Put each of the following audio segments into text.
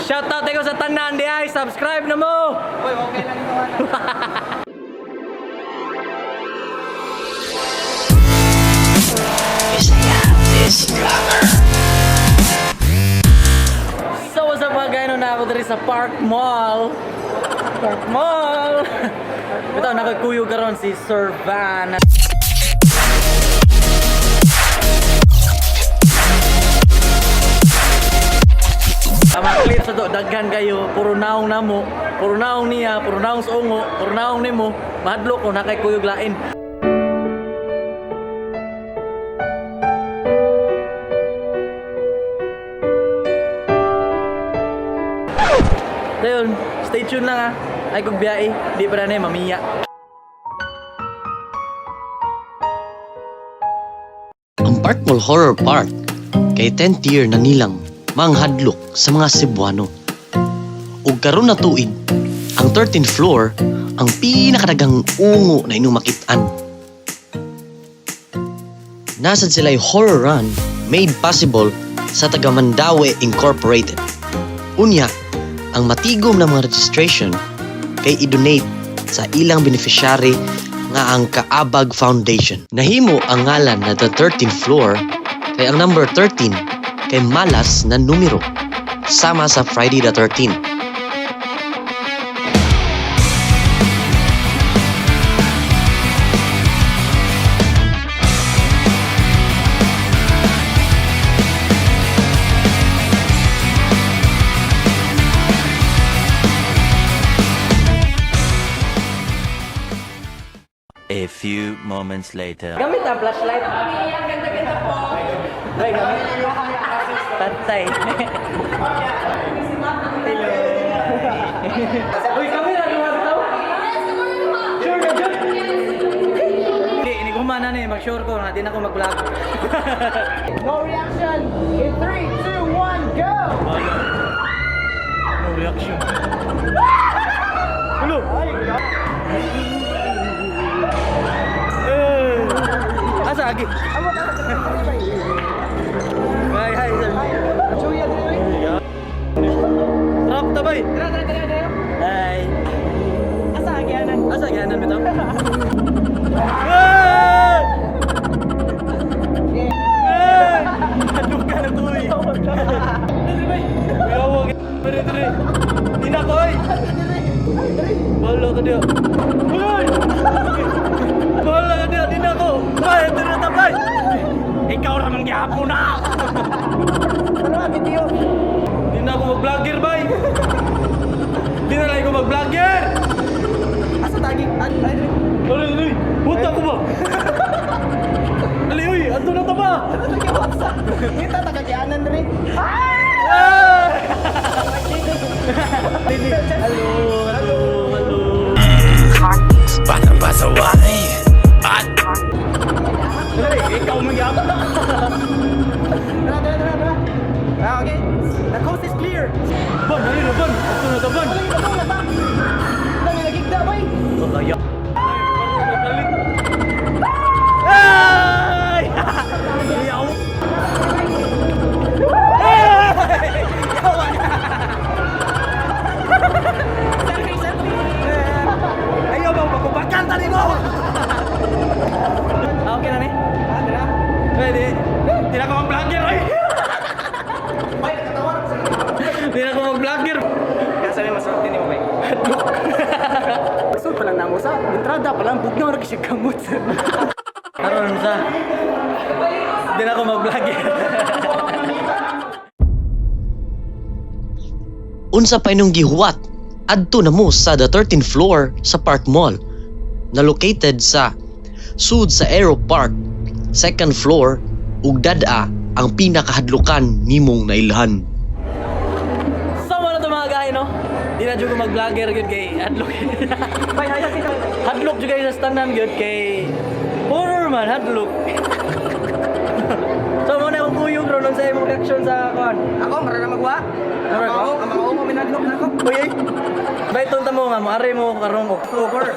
Shoutout ko sa tanan di ay, subscribe na mo. Uy, okay lang ito. Bisaya, this vlogger. So what's up mga guys, na ako diri sa Parkmall. Parkmall. Ito nakakuyog karon si Sir Van. Mga clips na to, daghan kayo, puro naong namo, puro naong niya, puro naong sungo, puro naong nimo, mahadlok ko, nakakuyog lain. Dayon, stay tuned lang ha. Ay kong biyahe, di pa na mamiya. Ang Parkmall Horror Park kay 10th year na nilang manghadlok sa mga Cebuano. Ug karon na tuig, ang 13th floor ang pinakadagang ungo na inyong makitaan. Nasad sila'y horror run made possible sa taga Mandaue Incorporated. Unya, ang matigom na mga registration kay i-donate sa ilang beneficiary nga ang Kaabag Foundation. Nahimo ang ngalan na the 13th floor kay ang number 13 kay malas na numero sama sa Friday the 13th. A few moments later. Gamit ang flashlight. Ganda-ganda po. Ay, gamit. Pantay. Hello. Uy, kamera, lumas ito? Sure na dyan? Hindi, ini kumana na eh. Mag-sure ko na, di na ako mag-vlog. No reaction. In 3, 2, 1, go! No reaction. Hello. Asa lagi? Amo ka. Hi, hi, sir. Chuya dili. Sarap ta, bay. Tara. Hi. Asa agyanan? Asa gyanan bitaw? Hey! Hey! Hadlok ka na tuloy. Ayaw, dire. Di na ko, oy. Balo ka diyo. Uy! Balo ka diyo, di na ko. Bay, dire na bay. Ikaw ramang gihapo na. Ano ang video? Di na ako mag-vlogger, bay. Di na lang ako mag-vlogger. Asa tagi? Ay, Alay, buta ko ba? Alay, uy, ato na ta ba? tagi whatsa? Kita ta kagyanan diri. Ah! Hello. Para pasaway. At Alay, ikaw magyabot na. Tara. Okay. The coast is clear. Ban, alay na ban. Ato na ta ban. Dali lagi da bay. Bagaya. Ay! Ayaw! Ayaw bang pagkubakan tali mo! Okay na ni? Tara. Pwede. Hindi na ako mag-vlogger ay! Bay, nakatawar sa. Hindi na ako mag-vlogger! Kasa ni masarap din mo bay. Sul pa lang namo sa entrada pa lang bugnaw ra kasi kamot. Karon sa... Hindi na ako mag-vlogger. Unsa pa inyong gihuwat adto na mo sa the 13th floor sa Parkmall na located sa sud sa Aero Park, 2nd floor ug dada ang pinakahadlukan nimong nailhan. Sama na ito mga gahe, no? Di na dyan ko mag-vlogger yun kay hadlok. Bay, hayag kita. Hadlok dyan kayo sa stanan yun kay... Horror man, hadlok. So muna yung kuyog ron sa imong reaction sa kuhan. Ako mara na magwa. Mara ka? Ang mga umo minadlok na ako. Uy, Bayton ta mo nga, maari mo karong October.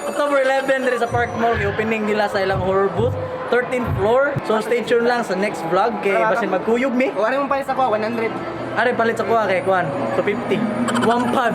October 11 diri sa Parkmall, i-opening nila sa ilang horror booth. 13th floor. So stay tuned lang sa next vlog kay basin magkuyog mi. Wala mong palis ako, 100. Are palit sa kuha kay kuan. 250. 1 pad.